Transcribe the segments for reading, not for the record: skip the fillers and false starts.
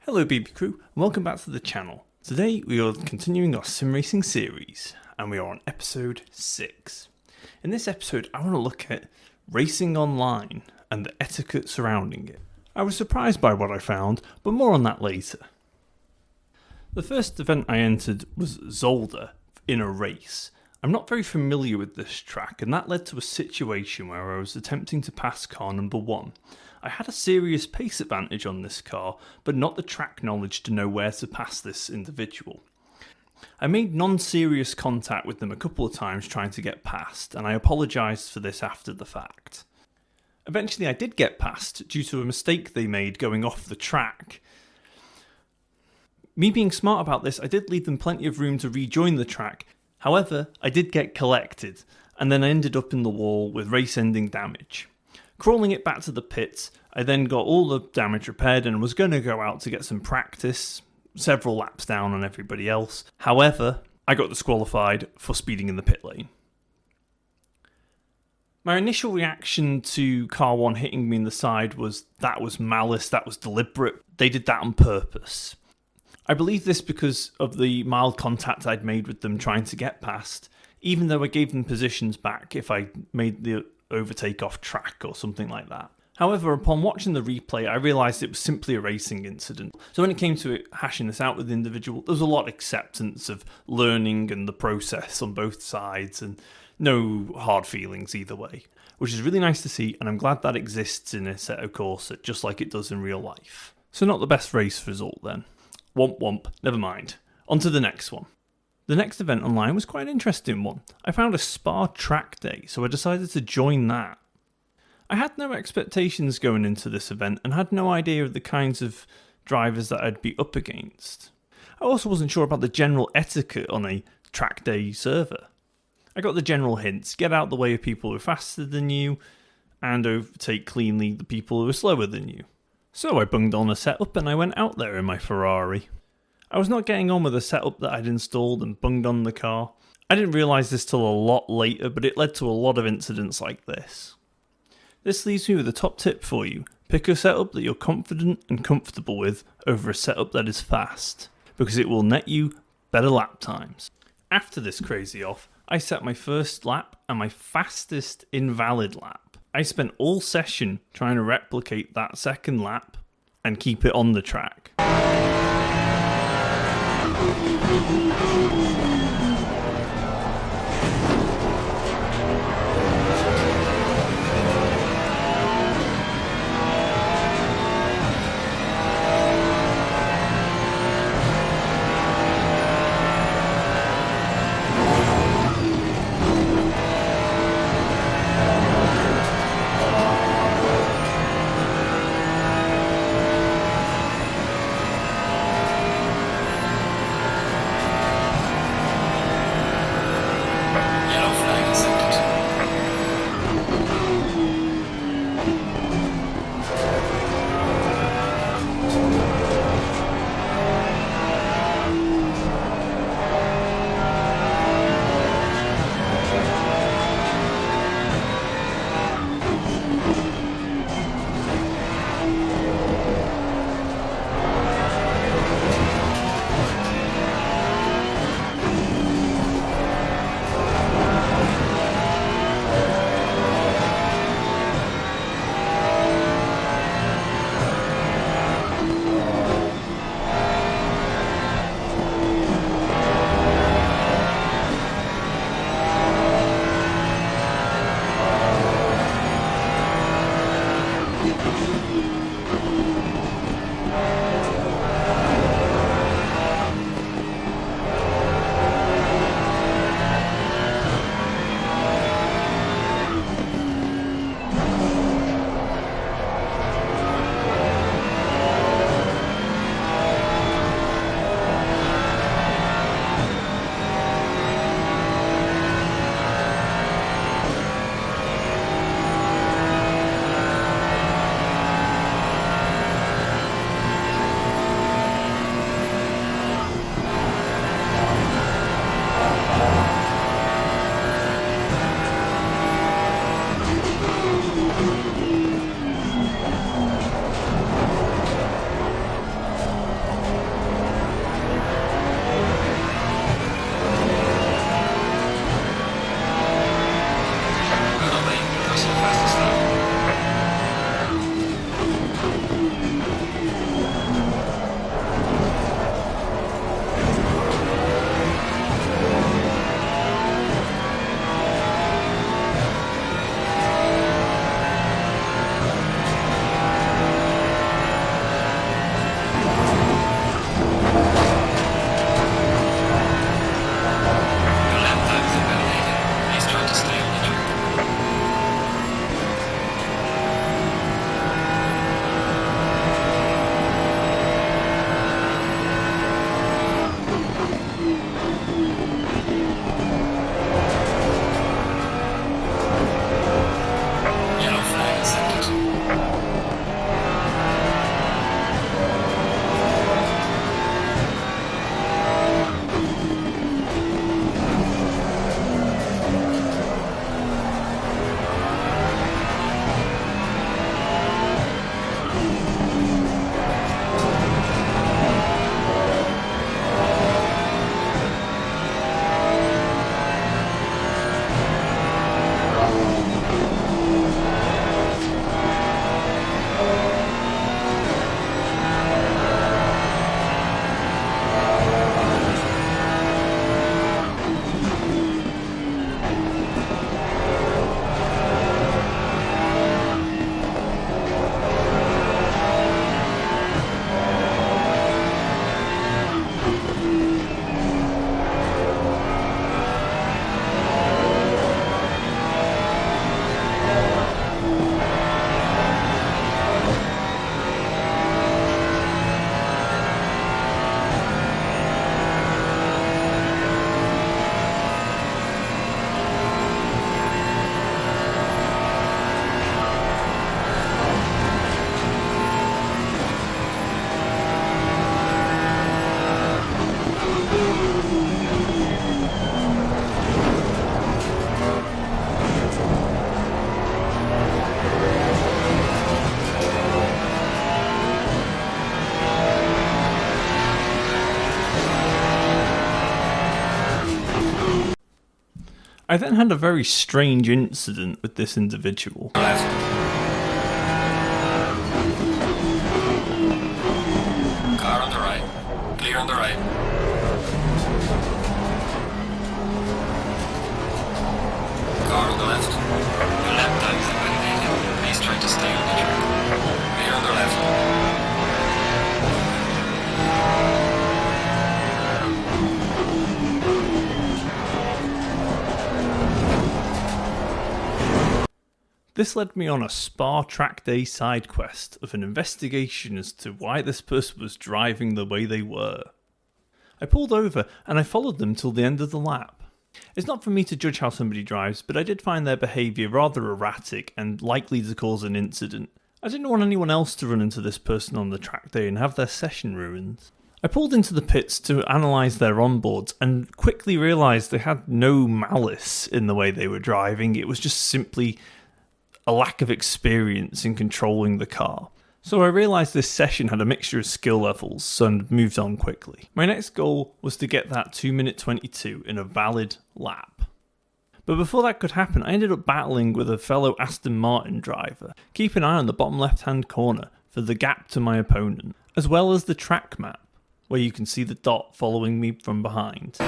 Hello BB crew and welcome back to the channel. Today we are continuing our Simracing series and we are on episode 6. In this episode I want to look at racing online and the etiquette surrounding it. I was surprised by what I found, but more on that later. The first event I entered was Zolder in a race. I'm not very familiar with this track and that led to a situation where I was attempting to pass car number 1. I had a serious pace advantage on this car, but not the track knowledge to know where to pass this individual. I made non-serious contact with them a couple of times trying to get past, and I apologised for this after the fact. Eventually I did get past due to a mistake they made going off the track. Me being smart about this, I did leave them plenty of room to rejoin the track. However, I did get collected, and then I ended up in the wall with race-ending damage. Crawling it back to the pits, I then got all the damage repaired and was going to go out to get some practice, several laps down on everybody else. However, I got disqualified for speeding in the pit lane. My initial reaction to car 1 hitting me in the side was that was malice, that was deliberate, they did that on purpose. I believe this because of the mild contact I'd made with them trying to get past, even though I gave them positions back if I made the overtake off track or something like that. However, upon watching the replay, I realised it was simply a racing incident. So when it came to it, hashing this out with the individual, there was a lot of acceptance of learning and the process on both sides and no hard feelings either way, which is really nice to see, and I'm glad that exists in a Assetto Corsa just like it does in real life. So not the best race result then. Womp womp, never mind. On to the next one. The next event online was quite an interesting one. I found a Spa track day, so I decided to join that. I had no expectations going into this event and had no idea of the kinds of drivers that I'd be up against. I also wasn't sure about the general etiquette on a track day server. I got the general hints: get out the way of people who are faster than you and overtake cleanly the people who are slower than you. So I bunged on a setup and I went out there in my Ferrari. I was not getting on with the setup that I'd installed and bunged on the car. I didn't realise this till a lot later, but it led to a lot of incidents like this. This leaves me with a top tip for you: pick a setup that you're confident and comfortable with over a setup that is fast, because it will net you better lap times. After this crazy off, I set my first lap and my fastest invalid lap. I spent all session trying to replicate that second lap and keep it on the track. I then had a very strange incident with this individual. Left. Car on the right. Clear on the right. Car on the left. Your lap time is invalidated. Please try to stay on the track. Clear on the left. This led me on a Spa track day side quest of an investigation as to why this person was driving the way they were. I pulled over and I followed them till the end of the lap. It's not for me to judge how somebody drives, but I did find their behaviour rather erratic and likely to cause an incident. I didn't want anyone else to run into this person on the track day and have their session ruined. I pulled into the pits to analyse their onboards and quickly realised they had no malice in the way they were driving. It was just simply a lack of experience in controlling the car. So I realised this session had a mixture of skill levels, so I moved on quickly. My next goal was to get that 2:22 in a valid lap. But before that could happen, I ended up battling with a fellow Aston Martin driver. Keep an eye on the bottom left hand corner for the gap to my opponent, as well as the track map, where you can see the dot following me from behind.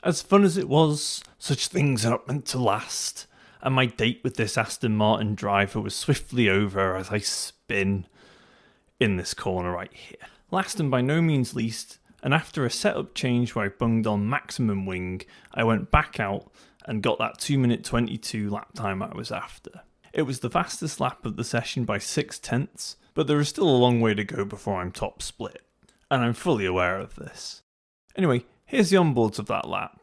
As fun as it was, such things are not meant to last, and my date with this Aston Martin driver was swiftly over as I spin in this corner right here. Last and by no means least, and after a setup change where I bunged on maximum wing, I went back out and got that 2-minute 22 lap time I was after. It was the fastest lap of the session by 0.6, but there is still a long way to go before I'm top split, and I'm fully aware of this. Anyway, here's the onboards of that lap.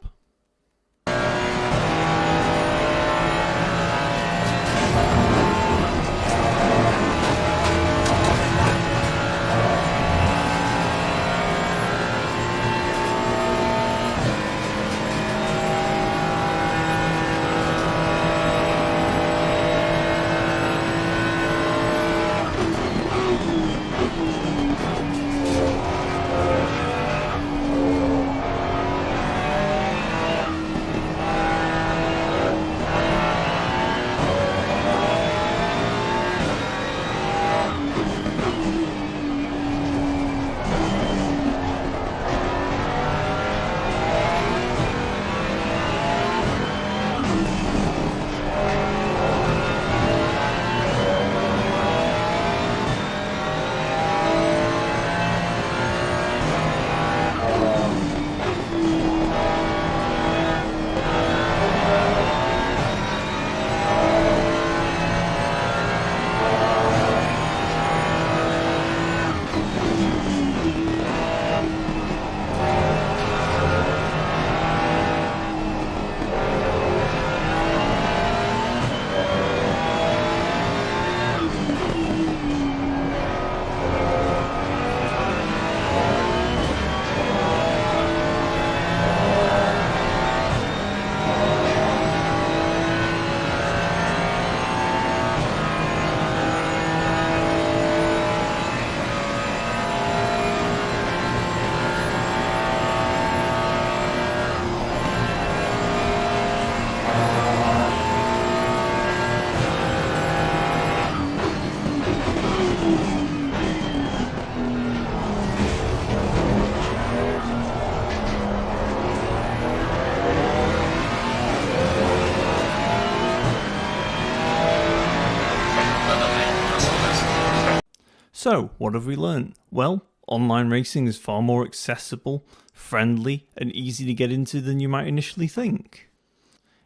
So, what have we learned? Well, online racing is far more accessible, friendly, and easy to get into than you might initially think.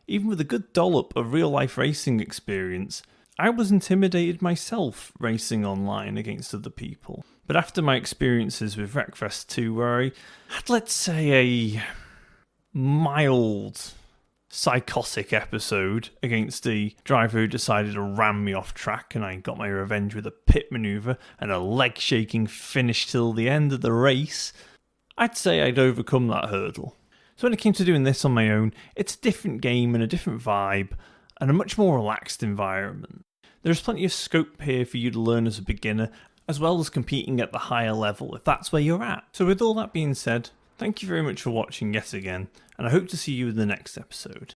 Even with a good dollop of real-life racing experience, I was intimidated myself racing online against other people. But after my experiences with Wreckfest 2, where I had, let's say, a mild psychotic episode against a driver who decided to ram me off track, and I got my revenge with a pit manoeuvre and a leg-shaking finish till the end of the race, I'd say I'd overcome that hurdle. So when it came to doing this on my own, it's a different game and a different vibe, and a much more relaxed environment. There's plenty of scope here for you to learn as a beginner, as well as competing at the higher level if that's where you're at. So with all that being said, thank you very much for watching yet again, and I hope to see you in the next episode.